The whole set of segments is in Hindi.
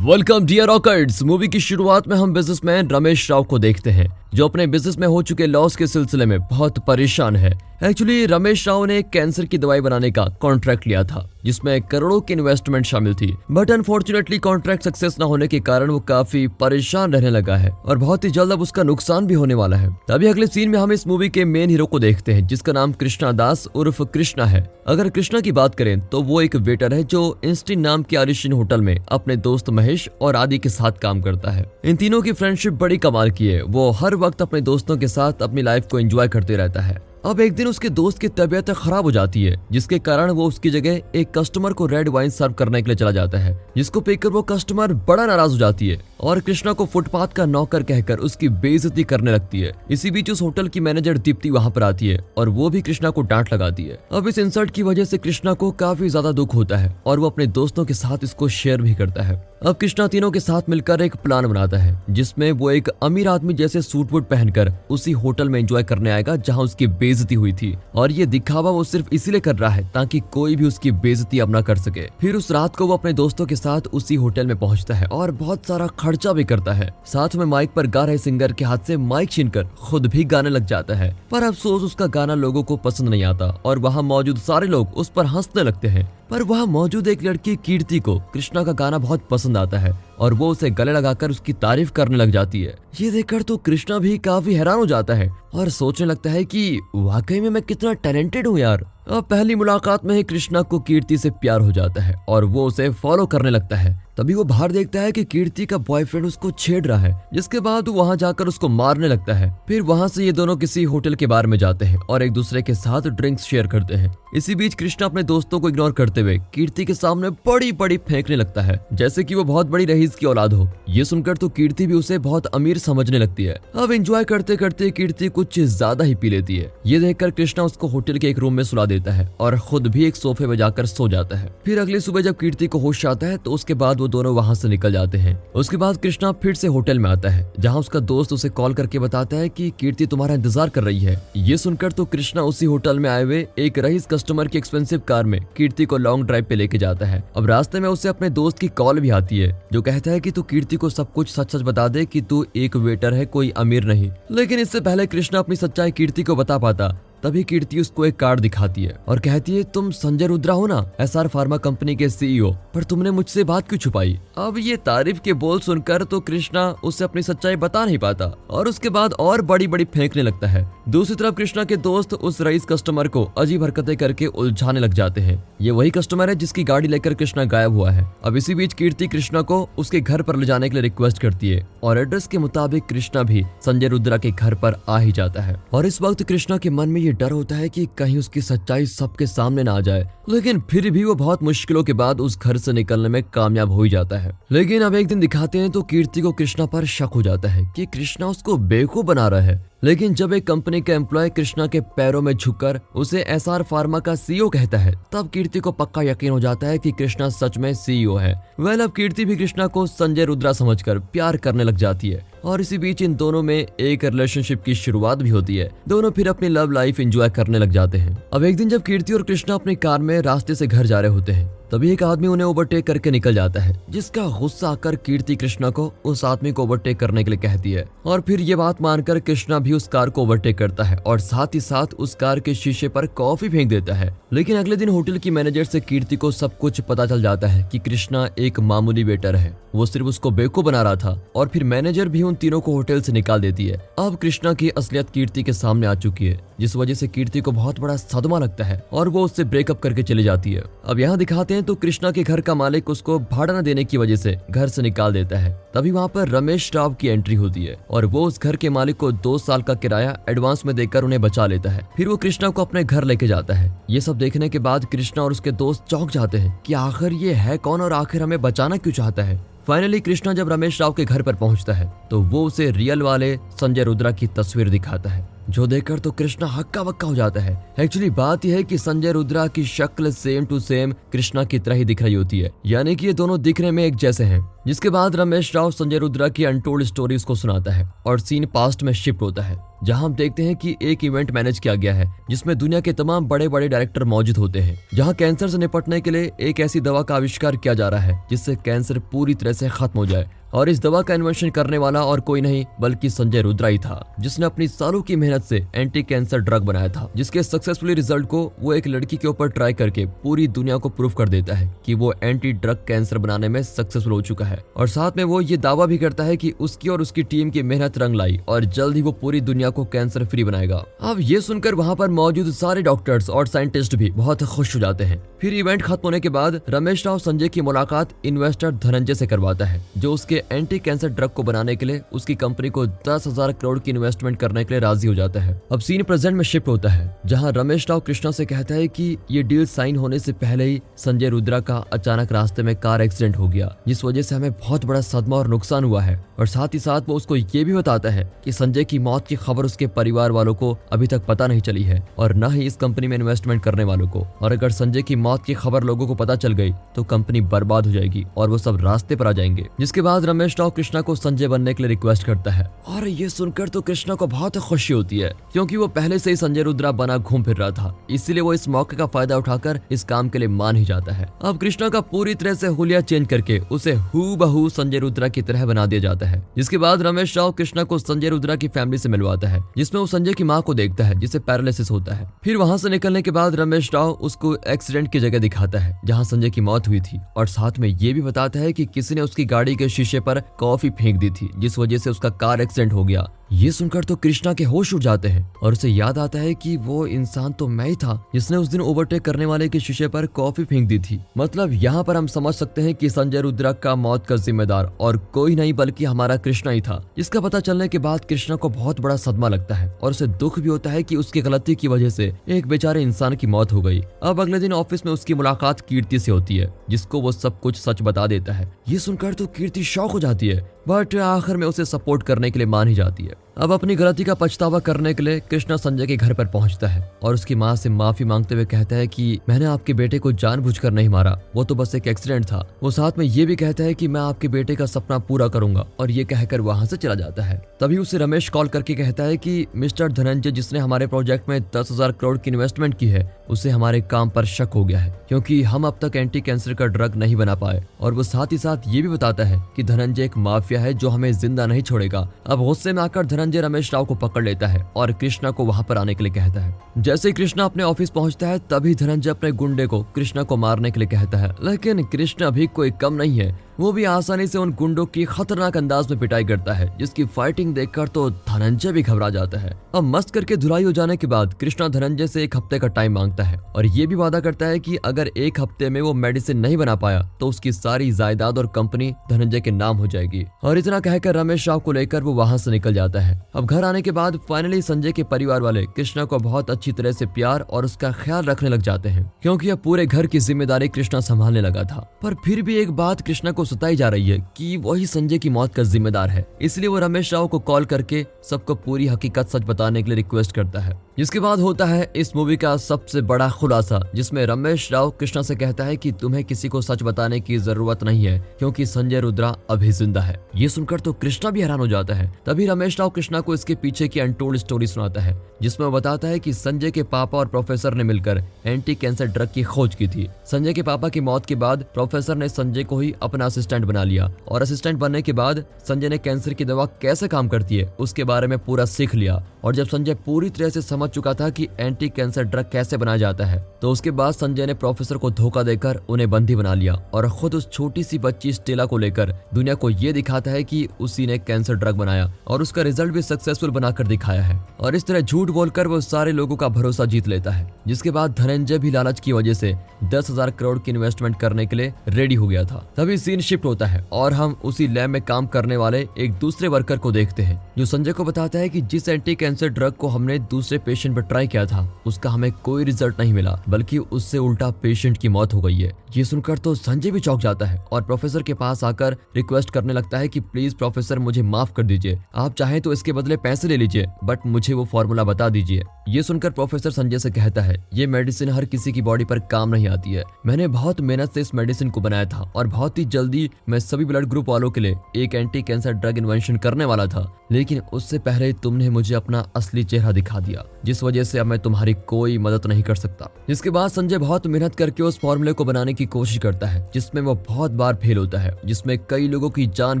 Welcome dear रॉकर्ड्स। मूवी की शुरुआत में हम बिजनेसमैन रमेश राव को देखते हैं जो अपने बिजनेस में हो चुके लॉस के सिलसिले में बहुत परेशान है। एक्चुअली रमेश राव ने कैंसर की दवाई बनाने का कॉन्ट्रैक्ट लिया था जिसमें करोड़ों की इन्वेस्टमेंट शामिल थी, बट अनफॉर्चुनेटली कॉन्ट्रैक्ट सक्सेस न होने के कारण वो काफी परेशान रहने लगा है और बहुत ही जल्द अब उसका नुकसान भी होने वाला है। तभी अगले सीन में हम इस मूवी के मेन हीरो को देखते हैं जिसका नाम कृष्णा दास उर्फ कृष्णा है। अगर कृष्णा की बात करें तो वो एक वेटर है जो इंस्टीन नाम के आलिशान होटल में अपने दोस्त महेश और आदि के साथ काम करता है। इन तीनों की फ्रेंडशिप बड़ी कमाल की है। वो हर वक्त अपने दोस्तों के साथ अपनी लाइफ को एंजॉय करते रहता है। अब एक दिन उसके दोस्त की तबीयत खराब हो जाती है जिसके कारण वो उसकी जगह एक कस्टमर को रेड वाइन सर्व करने के लिए चला जाता है, जिसको पीकर वो कस्टमर बड़ा नाराज हो जाती है और कृष्णा को फुटपाथ का नौकर कहकर उसकी बेइज्जती करने लगती है। इसी बीच उस होटल की मैनेजर दीप्ति वहां पर आती है और वो भी कृष्णा को डांट लगाती है। अब इस इंसल्ट की वजह से कृष्णा को काफी ज्यादा दुख होता है और वो अपने दोस्तों के साथ इसको शेयर भी करता है। अब कृष्णा तीनों के साथ मिलकर एक प्लान बनाता है जिसमें वो एक अमीर आदमी जैसे सूट वूट पहनकर उसी होटल में एंजॉय करने आएगा जहां उसकी बेइज्जती हुई थी, और ये दिखावा वो सिर्फ इसीलिए कर रहा है ताकि कोई भी उसकी बेइज्जती अब ना कर सके। फिर उस रात को वो अपने दोस्तों के साथ उसी होटल में पहुंचता है और बहुत सारा खर्चा भी करता है। साथ में माइक पर गा रहे सिंगर के हाथ से माइक छीनकर खुद भी गाने लग जाता है, पर अफसोस उसका गाना लोगों को पसंद नहीं आता और वहाँ मौजूद सारे लोग उस पर हंसने लगते हैं। पर वहाँ मौजूद एक लड़की कीर्ति को कृष्णा का गाना बहुत पसंद आता है और वो उसे गले लगाकर उसकी तारीफ करने लग जाती है। ये देखकर तो कृष्णा भी काफी हैरान हो जाता है और सोचने लगता है कि वाकई में मैं कितना टैलेंटेड हूँ यार। अब पहली मुलाकात में ही कृष्णा को कीर्ति से प्यार हो जाता है और वो उसे फॉलो करने लगता है। तभी वो बाहर देखता है कि कीर्ति का बॉयफ्रेंड उसको छेड़ रहा है, जिसके बाद वो वहां जाकर उसको मारने लगता है। फिर वहां से ये दोनों किसी होटल के बार में जाते हैं और एक दूसरे के साथ ड्रिंक्स शेयर करते हैं। इसी बीच कृष्णा अपने दोस्तों को इग्नोर करते हुए कीर्ति के सामने बड़ी बड़ी फेंकने लगता है जैसे कि वो बहुत बड़ी रईस की औलाद हो। ये सुनकर तो कीर्ति भी उसे बहुत अमीर समझने लगती है। अब एंजॉय करते करते कीर्ति कुछ ज्यादा ही पी लेती है। ये देखकर कृष्णा उसको होटल के एक रूम में सुला देता है और खुद भी एक सोफे में जाकर सो जाता है। फिर अगली सुबह जब कीर्ति को होश आता है तो उसके बाद वो दोनों वहां से निकल जाते हैं। उसके बाद कृष्णा फिर से होटल में आता है जहां उसका दोस्त उसे कॉल करके बताता है कि कीर्ति तुम्हारा इंतजार कर रही है। ये सुनकर तो कृष्णा उसी होटल में आए हुए एक रईस कस्टमर की एक्सपेंसिव कार में कीर्ति को लॉन्ग ड्राइव पे लेके जाता है। अब रास्ते में उसे अपने दोस्त की कॉल भी आती है जो कहता है कि तू कीर्ति को सब कुछ सच सच बता दे कि तू एक वेटर है, कोई अमीर नहीं। लेकिन इससे पहले कृष्णा अपनी सच्चाई कीर्ति को बता पाता तभी कीर्ति उसको एक कार्ड दिखाती है और कहती है तुम संजय रुद्रा हो ना, एसआर फार्मा कंपनी के सीईओ, पर तुमने मुझसे बात क्यों छुपाई। अब ये तारीफ के बोल सुनकर तो कृष्णा उससे अपनी सच्चाई बता नहीं पाता और उसके बाद और बड़ी बड़ी फेंकने लगता है। दूसरी तरफ कृष्णा के दोस्त उस रईस कस्टमर को अजीब हरकतें करके उलझाने लग जाते हैं। ये वही कस्टमर है जिसकी गाड़ी लेकर कृष्णा गायब हुआ है। अब इसी बीच कीर्ति कृष्णा को उसके घर पर ले जाने के लिए रिक्वेस्ट करती है और एड्रेस के मुताबिक कृष्णा भी संजय रुद्रा के घर पर आ ही जाता है। और इस वक्त कृष्णा के मन में डर होता है कि कहीं उसकी सच्चाई सबके सामने ना आ जाए, लेकिन फिर भी वो बहुत मुश्किलों के बाद उस घर से निकलने में कामयाब हो ही जाता है। लेकिन अब एक दिन दिखाते हैं तो कीर्ति को कृष्णा पर शक हो जाता है कि कृष्णा उसको बेवकूफ बना रहा है। लेकिन जब एक कंपनी का एम्प्लॉय कृष्णा के पैरों में झुककर उसे एसआर फार्मा का सीईओ कहता है तब कीर्ति को पक्का यकीन हो जाता है कि कृष्णा सच में सीईओ है। अब कीर्ति भी कृष्णा को संजय रुद्रा समझकर प्यार करने लग जाती है और इसी बीच इन दोनों में एक रिलेशनशिप की शुरुआत भी होती है। दोनों फिर अपनी लव लाइफ एंजॉय करने लग जाते हैं। अब एक दिन जब कीर्ति और कृष्णा अपनी कार में रास्ते से घर जा रहे होते हैं तभी एक आदमी उन्हें ओवरटेक करके निकल जाता है, जिसका गुस्सा आकर कीर्ति कृष्णा को उस आदमी को ओवरटेक करने के लिए कहती है और फिर ये बात मानकर कृष्णा भी उस कार को ओवरटेक करता है और साथ ही साथ उस कार के शीशे पर कॉफी फेंक देता है। लेकिन अगले दिन होटल की मैनेजर से कीर्ति को सब कुछ पता चल जाता है कि कृष्णा एक मामूली वेटर है, वो सिर्फ उसको बेवकूफ बना रहा था और फिर मैनेजर भी उन तीनों को होटल से निकाल देती है। अब कृष्णा की असलियत कीर्ति के सामने आ चुकी है, जिस वजह से कीर्ति को बहुत बड़ा सदमा लगता है और वो उससे ब्रेकअप करके चली जाती है। अब यहाँ दिखाते हैं तो कृष्णा के घर का मालिक उसको भाड़ा न देने की वजह से घर से निकाल देता है। तभी वहाँ पर रमेश राव की एंट्री होती है और वो उस घर के मालिक को 2 साल का किराया एडवांस में देकर उन्हें बचा लेता है। फिर वो कृष्णा को अपने घर लेके जाता है। ये सब देखने के बाद कृष्णा और उसके दोस्त चौंक जाते हैं कि आखिर ये है कौन और आखिर हमें बचाना क्यों चाहता है। फाइनली कृष्णा जब रमेश राव के घर पर पहुंचता है तो वो उसे रियल वाले संजय रुद्रा की तस्वीर दिखाता है, जो देखकर तो कृष्णा हक्का बक्का हो जाता है। एक्चुअली बात यह है कि संजय रुद्रा की शक्ल सेम टू सेम कृष्णा की तरह ही दिख रही होती है, यानी कि ये दोनों दिखने में एक जैसे हैं। जिसके बाद रमेश राव संजय रुद्रा की अनटोल्ड स्टोरीज को सुनाता है और सीन पास्ट में शिफ्ट होता है, जहां हम देखते हैं कि एक इवेंट मैनेज किया गया है जिसमें दुनिया के तमाम बड़े बड़े डायरेक्टर मौजूद होते हैं, जहां कैंसर से निपटने के लिए एक ऐसी दवा का आविष्कार किया जा रहा है जिससे कैंसर पूरी तरह से खत्म हो जाए। और इस दवा का इन्वेंशन करने वाला और कोई नहीं बल्कि संजय रुद्रा ही था, जिसने अपनी सालों की मेहनत से एंटी कैंसर ड्रग बनाया था, जिसके सक्सेसफुली रिजल्ट को वो एक लड़की के ऊपर ट्राई करके पूरी दुनिया को प्रूव कर देता है कि वो एंटी ड्रग कैंसर बनाने में सक्सेसफुल हो चुका है। और साथ में वो ये दावा भी करता है कि उसकी और उसकी टीम की मेहनत रंग लाई और जल्द ही वो पूरी दुनिया को कैंसर फ्री बनाएगा। अब ये सुनकर वहाँ पर मौजूद सारे डॉक्टर्स और साइंटिस्ट भी बहुत खुश हो जाते हैं। फिर इवेंट खत्म होने के बाद रमेश राव संजय की मुलाकात इन्वेस्टर धनंजय से करवाता है, जो उसके एंटी कैंसर ड्रग को बनाने के लिए उसकी कंपनी को 10,000 करोड़ की इन्वेस्टमेंट करने के लिए राजी हो जाता है। अब सीन प्रेजेंट में शिफ्ट होता है, जहां रमेश राव कृष्णा से कहता है कि ये डील साइन होने से पहले ही संजय रुद्रा का अचानक रास्ते में कार एक्सीडेंट हो गया, जिस वजह से हमें बहुत बड़ा सदमा और नुकसान हुआ है। और साथ ही साथ वो उसको ये भी बताता है कि संजय की मौत की खबर उसके परिवार वालों को अभी तक पता नहीं चली है और न ही इस कंपनी में इन्वेस्टमेंट करने वालों को। और अगर संजय की मौत की खबर लोगों को पता चल गई तो कंपनी बर्बाद हो जाएगी और वो सब रास्ते पर आ जाएंगे। जिसके बाद रमेश राव कृष्णा को संजय बनने के लिए रिक्वेस्ट करता है और ये सुनकर तो कृष्णा को बहुत खुशी होती है, क्योंकि वो पहले से ही संजय रुद्रा बना घूम फिर रहा था, इसीलिए वो इस मौके का फायदा उठाकर इस काम के लिए मान ही जाता है। अब कृष्णा का पूरी तरह से हुलिया चेंज करके उसे हूबहू संजय रुद्रा की तरह बना दिया जाता है। जिसके बाद रमेश राव कृष्णा को संजय रुद्रा की फैमिली से मिलवाता है, जिसमें वो संजय की माँ को देखता है जिसे पैरालिसिस होता है। फिर वहाँ से निकलने के बाद रमेश राव उसको एक्सीडेंट की जगह दिखाता है जहाँ संजय की मौत हुई थी, और साथ में ये भी बताता है कि किसी ने उसकी गाड़ी के शीशे पर कॉफी फेंक दी थी, जिस वजह से उसका कार एक्सीडेंट हो गया। ये सुनकर तो कृष्णा के होश उड़ जाते हैं और उसे याद आता है कि वो इंसान तो मैं ही था जिसने उस दिन ओवरटेक करने वाले के शीशे पर कॉफी फेंक दी थी। मतलब यहाँ पर हम समझ सकते हैं कि संजय रुद्रा का मौत का जिम्मेदार और कोई नहीं बल्कि हमारा कृष्णा ही था। इसका पता चलने के बाद कृष्णा को बहुत बड़ा सदमा लगता है और उसे दुख भी होता है कि उसकी गलती की वजह से एक बेचारे इंसान की मौत हो गई। अब अगले दिन ऑफिस में उसकी मुलाकात कीर्ति से होती है, जिसको वो सब कुछ सच बता देता है। ये सुनकर तो कीर्ति शॉक हो जाती है, बट आखिर में उसे सपोर्ट करने के लिए मान ही जाती है। अब अपनी गलती का पछतावा करने के लिए कृष्णा संजय के घर पर पहुंचता है और उसकी माँ से माफी मांगते हुए कहता है कि मैंने आपके बेटे को जानबूझकर नहीं मारा, वो तो बस एक एक्सीडेंट था। वो साथ में ये भी कहता है कि मैं आपके बेटे का सपना पूरा करूंगा, और ये कहकर वहां से चला जाता है। तभी उसे रमेश कॉल करके कहता है कि मिस्टर धनंजय, जिसने हमारे प्रोजेक्ट में 10,000 करोड़ की इन्वेस्टमेंट की है, उसे हमारे काम पर शक हो गया है, क्योंकि हम अब तक एंटी कैंसर का ड्रग नहीं बना पाए। और वो साथ ही साथ ये भी बताता है कि धनंजय एक माफिया है जो हमें जिंदा नहीं छोड़ेगा। अब गुस्से में आकर धनंजय रमेश राव को पकड़ लेता है और कृष्णा को वहां पर आने के लिए कहता है। जैसे ही कृष्णा अपने ऑफिस पहुंचता है तभी धनंजय अपने गुंडे को कृष्णा को मारने के लिए कहता है, लेकिन कृष्णा भी कोई कम नहीं है, वो भी आसानी से उन गुंडों की खतरनाक अंदाज में पिटाई करता है, जिसकी फाइटिंग देखकर तो धनंजय भी घबरा जाता है। अब मस्त करके धुलाई हो जाने के बाद कृष्णा धनंजय से 1 हफ्ते का टाइम मांगता है और ये भी वादा करता है कि अगर 1 हफ्ते में वो मेडिसिन नहीं बना पाया तो उसकी सारी जायदाद और कंपनी धनंजय के नाम हो जाएगी। और इतना कहकर रमेश राव को लेकर वो वहां से निकल जाता है। अब घर आने के बाद फाइनली संजय के परिवार वाले कृष्णा को बहुत अच्छी तरह से प्यार और उसका ख्याल रखने लग जाते हैं, क्योंकि अब पूरे घर की जिम्मेदारी कृष्णा संभालने लगा था। पर फिर भी एक बात कृष्णा को सताई जा रही है कि वही संजय की मौत का जिम्मेदार है, इसलिए वो रमेश राव को कॉल करके सबको पूरी हकीकत सच बताने के लिए रिक्वेस्ट करता है। जिसके बाद होता है इस मूवी का सबसे बड़ा खुलासा, जिसमें रमेश राव कृष्णा से कहता है कि तुम्हें किसी को सच बताने की जरूरत नहीं है, क्योंकि संजय रुद्रा अभी जिंदा है। ये सुनकर तो कृष्णा भी हैरान हो जाता है। तभी रमेश राव कृष्णा को इसके पीछे की अनटोल्ड स्टोरी सुनाता है, जिसमें वो बताता है कि संजय के पापा और प्रोफेसर ने मिलकर एंटी कैंसर ड्रग की खोज की थी। संजय के पापा की मौत के बाद प्रोफेसर ने संजय को ही अपना असिस्टेंट बना लिया, और असिस्टेंट बनने के बाद संजय ने कैंसर की दवा कैसे काम करती है उसके बारे में पूरा सीख लिया। और जब संजय पूरी तरह से समझ चुका था कि एंटी कैंसर ड्रग कैसे बनाया जाता है, तो उसके बाद संजय ने प्रोफेसर को धोखा देकर उन्हें बंदी बना लिया और खुद उस छोटी सी बच्ची स्टेला को लेकर दुनिया को ये दिखाता है कि उसी ने कैंसर ड्रग बनाया और उसका रिजल्ट भी सक्सेसफुल बनाकर दिखाया है। और इस तरह झूठ बोलकर वो सारे लोगों का भरोसा जीत लेता है। जिसके बाद धनंजय भी लालच की वजह से 10,000 करोड़ की इन्वेस्टमेंट करने के लिए रेडी हो गया था। तभी सीन शिफ्ट होता है और हम उसी लैब में काम करने वाले एक दूसरे वर्कर को देखते हैं, जो संजय को बताता है कि जिस एंटी कैंसर ड्रग को हमने दूसरे पेशेंट पर ट्राई किया था उसका हमें कोई रिजल्ट नहीं मिला, बल्कि उससे उल्टा पेशेंट की मौत हो गई है। ये सुनकर तो संजय भी चौंक जाता है और प्रोफेसर के पास आकर रिक्वेस्ट करने लगता है कि प्लीज प्रोफेसर मुझे माफ कर दीजिए, आप चाहें तो इसके बदले पैसे ले लीजिए, बट मुझे वो फॉर्मूला बता दीजिए। ये सुनकर प्रोफेसर संजय से कहता है, ये मेडिसिन हर किसी की बॉडी पर काम नहीं आती है, मैंने बहुत मेहनत से इस मेडिसिन को बनाया था और बहुत ही जल्दी जल्दी मैं सभी ब्लड ग्रुप वालों के लिए एक एंटी कैंसर ड्रग इन्वेंशन करने वाला था, लेकिन उससे पहले ही तुमने मुझे अपना असली चेहरा दिखा दिया, जिस वजह से अब मैं तुम्हारी कोई मदद नहीं कर सकता। जिसके बाद संजय बहुत मेहनत करके उस फॉर्मूले को बनाने की कोशिश करता है, जिसमें वो बहुत बार फेल होता है, जिसमें कई लोगों की जान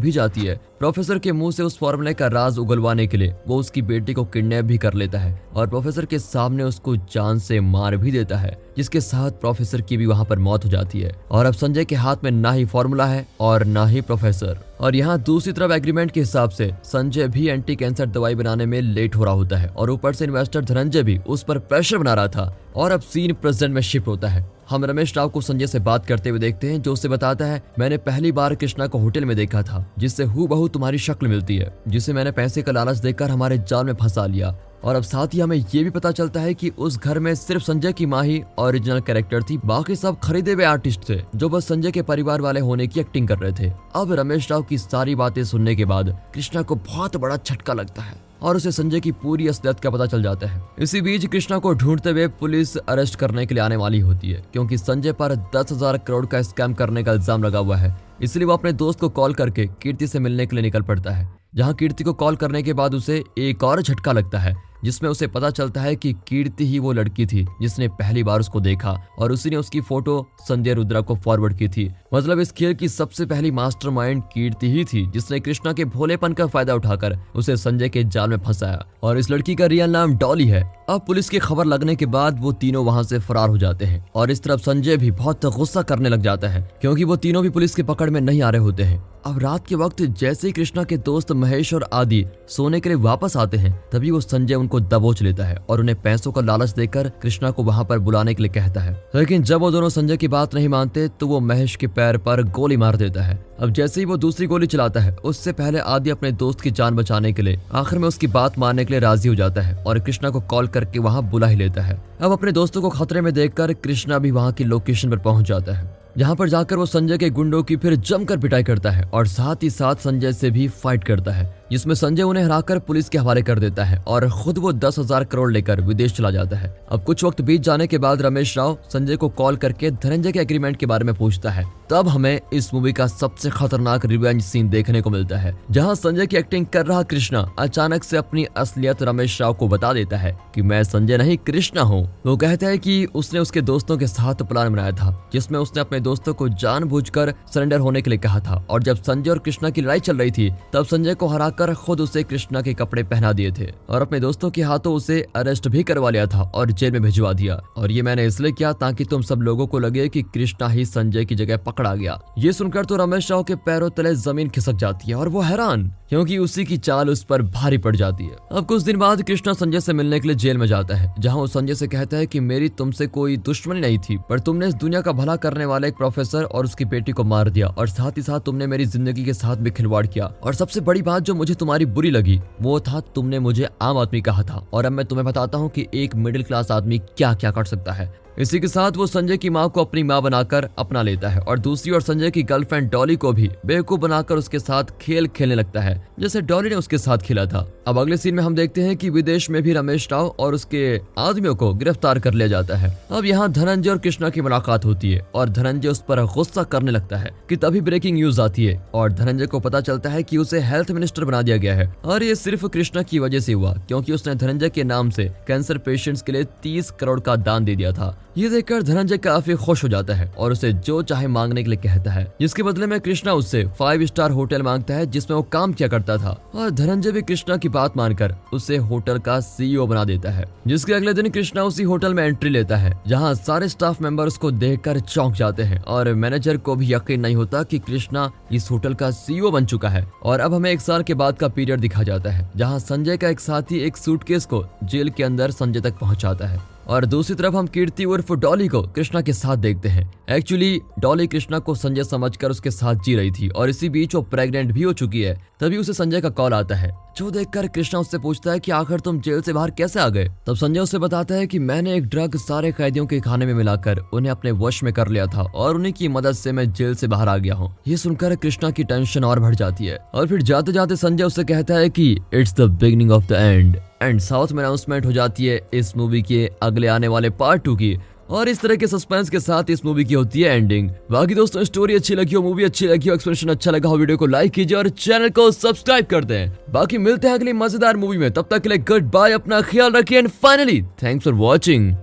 भी जाती है। प्रोफेसर के मुंह से उस फॉर्मूले का राज उगलवाने के लिए वो उसकी बेटी को किडनैप भी कर लेता है और प्रोफेसर के सामने उसको जान से मार भी देता है, जिसके साथ प्रोफेसर की भी वहां पर मौत हो जाती है। और अब संजय के हाथ में ना ही फॉर्मूला है और ना ही प्रोफेसर। और यहाँ दूसरी तरफ एग्रीमेंट के हिसाब से संजय भी एंटी कैंसर दवाई बनाने में लेट हो रहा होता है और ऊपर से इन्वेस्टर धनंजय भी उस पर प्रेशर बना रहा था। और अब सीन प्रेजेंट में शिफ्ट होता है। हम रमेश राव को संजय से बात करते हुए देखते हैं, जो उसे बताता है, मैंने पहली बार कृष्णा को होटल में देखा था, जिससे हूबहू तुम्हारी शक्ल मिलती है, जिसे मैंने पैसे का लालच देकर हमारे जाल में फंसा लिया। और अब साथ ही हमें ये भी पता चलता है कि उस घर में सिर्फ संजय की माँ ही ओरिजिनल कैरेक्टर थी, बाकी सब खरीदे हुए आर्टिस्ट थे जो बस संजय के परिवार वाले होने की एक्टिंग कर रहे थे। अब रमेश राव की सारी बातें सुनने के बाद कृष्णा को बहुत बड़ा झटका लगता है और उसे संजय की पूरी असलियत का पता चल जाता है। इसी बीच कृष्णा को ढूंढते हुए पुलिस अरेस्ट करने के लिए आने वाली होती है, क्योंकि संजय पर 10,000 करोड़ का स्कैम करने का इल्जाम लगा हुआ है। इसलिए वो अपने दोस्त को कॉल करके कीर्ति से मिलने के लिए निकल पड़ता है, जहां कीर्ति को कॉल करने के बाद उसे एक और झटका लगता है, जिसमें उसे पता चलता है कि कीर्ति ही वो लड़की थी जिसने पहली बार उसको देखा और उसी ने उसकी फोटो संजय रुद्रा को फॉरवर्ड की थी। मतलब इस खेल की सबसे पहली मास्टरमाइंड कीर्ति ही थी, जिसने कृष्णा के भोलेपन का फायदा उठाकर उसे संजय के जाल में फंसाया। और इस लड़की का रियल नाम डॉली है। अब पुलिस की खबर लगने के बाद वो तीनों वहां से फरार हो जाते हैं और इस तरफ संजय भी बहुत गुस्सा करने लग जाता है, क्योंकि वो तीनों भी पुलिस के पकड़ में नहीं आ रहे होते हैं। अब रात के वक्त जैसे ही कृष्णा के दोस्त महेश और आदि सोने के लिए वापस आते हैं, तभी वो संजय उनको दबोच लेता है और उन्हें पैसों का लालच देकर कृष्णा को वहां पर बुलाने के लिए कहता है। लेकिन जब वो दोनों संजय की बात नहीं मानते तो वो महेश के पैर पर गोली मार देता है। अब जैसे ही वो दूसरी गोली चलाता है, उससे पहले आदि अपने दोस्त की जान बचाने के लिए आखिर में उसकी बात मानने के लिए राजी हो जाता है और कृष्णा को कॉल करके वहां बुला ही लेता है। अब अपने दोस्तों को खतरे में देखकर कृष्णा भी वहां की लोकेशन पर पहुंच जाता है, जहां पर जाकर वो संजय के गुंडों की फिर जमकर पिटाई करता है और साथ ही साथ संजय से भी फाइट करता है, जिसमें संजय उन्हें हराकर पुलिस के हवाले कर देता है और खुद वो 10,000 करोड़ लेकर विदेश चला जाता है। अब कुछ वक्त बीत जाने के बाद रमेश राव संजय को कॉल करके धनंजय के एग्रीमेंट के बारे में पूछता है। तब हमें इस मूवी का सबसे खतरनाक रिवेंज सीन देखने को मिलता है, जहां संजय की एक्टिंग कर रहा कृष्णा अचानक से अपनी असलियत रमेश राव को बता देता है कि मैं संजय नहीं कृष्णा हूँ। वो कहता है कि उसने उसके दोस्तों के साथ प्लान बनाया था, जिसमें उसने अपने दोस्तों को जानबूझकर सरेंडर होने के लिए कहा था, और जब संजय और कृष्णा की लड़ाई चल रही थी तब संजय को हराकर खुद उसे कृष्णा के कपड़े पहना दिए थे और अपने दोस्तों के हाथों उसे अरेस्ट भी करवा लिया था और जेल में भिजवा दिया। और ये मैंने इसलिए किया ताकि तुम सब लोगों को लगे कि कृष्णा ही संजय की जगह पकड़ा गया। ये सुनकर तो रमेश राव के पैरों तले जमीन खिसक जाती है और वो हैरान, क्योंकि उसी की चाल उस पर भारी पड़ जाती है। अब कुछ दिन बाद कृष्णा संजय से मिलने के लिए जेल में जाता है, जहां वो संजय से कहता है कि मेरी तुमसे कोई दुश्मनी नहीं थी, पर तुमने इस दुनिया का भला करने वाले एक प्रोफेसर और उसकी बेटी को मार दिया और साथ ही साथ तुमने मेरी जिंदगी के साथ भी खिलवाड़ किया। और सबसे बड़ी बात जो मुझे तुम्हारी बुरी लगी वो था तुमने मुझे आम आदमी कहा था, और अब मैं तुम्हें बताता हूँ कि एक मिडिल क्लास आदमी क्या क्या कर सकता है। इसी के साथ वो संजय की माँ को अपनी माँ बनाकर अपना लेता है और दूसरी ओर संजय की गर्लफ्रेंड डॉली को भी बेवकूफ बनाकर उसके साथ खेल खेलने लगता है, जैसे डॉली ने उसके साथ खेला था। अब अगले सीन में हम देखते हैं कि विदेश में भी रमेश राव और उसके आदमियों को गिरफ्तार कर लिया जाता है। अब यहाँ धनंजय और कृष्णा की मुलाकात होती है और धनंजय उस पर गुस्सा करने लगता है कि तभी ब्रेकिंग न्यूज आती है और धनंजय को पता चलता है कि उसे हेल्थ मिनिस्टर बना दिया गया है। और ये सिर्फ कृष्णा की वजह से हुआ, क्योंकि उसने धनंजय के नाम से कैंसर पेशेंट्स के लिए 30 करोड़ का दान दे दिया था। ये देखकर धनंजय काफी खुश हो जाता है और उसे जो चाहे मांगने के लिए कहता है, जिसके बदले में कृष्णा उससे 5 स्टार होटल मांगता है जिसमें वो काम किया करता था। और धनंजय भी कृष्णा की बात मानकर उसे होटल का CEO बना देता है, जिसके अगले दिन कृष्णा उसी होटल में एंट्री लेता है, जहां सारे स्टाफ मेंबर उसको देखकर चौंक जाते हैं और मैनेजर को भी यकीन नहीं होता कि कृष्णा इस होटल का CEO बन चुका है। और अब हमें 1 साल के बाद का पीरियड दिखा जाता है, जहाँ संजय का एक साथी एक सूटकेस को जेल के अंदर संजय तक पहुंचाता है और दूसरी तरफ हम कीर्ति उर्फ डॉली को कृष्णा के साथ देखते हैं। एक्चुअली डॉली कृष्णा को संजय समझकर उसके साथ जी रही थी और इसी बीच वो प्रेग्नेंट भी हो चुकी है। तभी उसे संजय का कॉल आता है, जो देखकर कृष्णा उससे पूछता है कि आखिर तुम जेल से बाहर कैसे आ गए। तब संजय उसे बताता है कि मैंने एक ड्रग सारे कैदियों के खाने में मिलाकर उन्हें अपने वश में कर लिया था और उन्हीं की मदद से मैं जेल से बाहर आ गया हूँ। ये सुनकर कृष्णा की टेंशन और बढ़ जाती है और फिर जाते जाते संजय उससे कहता है कि it's the beginning of the end. South में अनाउंसमेंट हो जाती है इस मूवी के अगले आने वाले पार्ट 2 की। और इस तरह के सस्पेंस के साथ इस मूवी की होती है एंडिंग। बाकी दोस्तों स्टोरी अच्छी लगी हो, मूवी अच्छी लगी हो, एक्सप्रेशन अच्छा लगा हो, वीडियो को लाइक कीजिए और चैनल को सब्सक्राइब कर दें। बाकी मिलते हैं अगली मजेदार मूवी में, तब तक के लिए गुड बाय, अपना ख्याल रखिए and finally thanks for watching.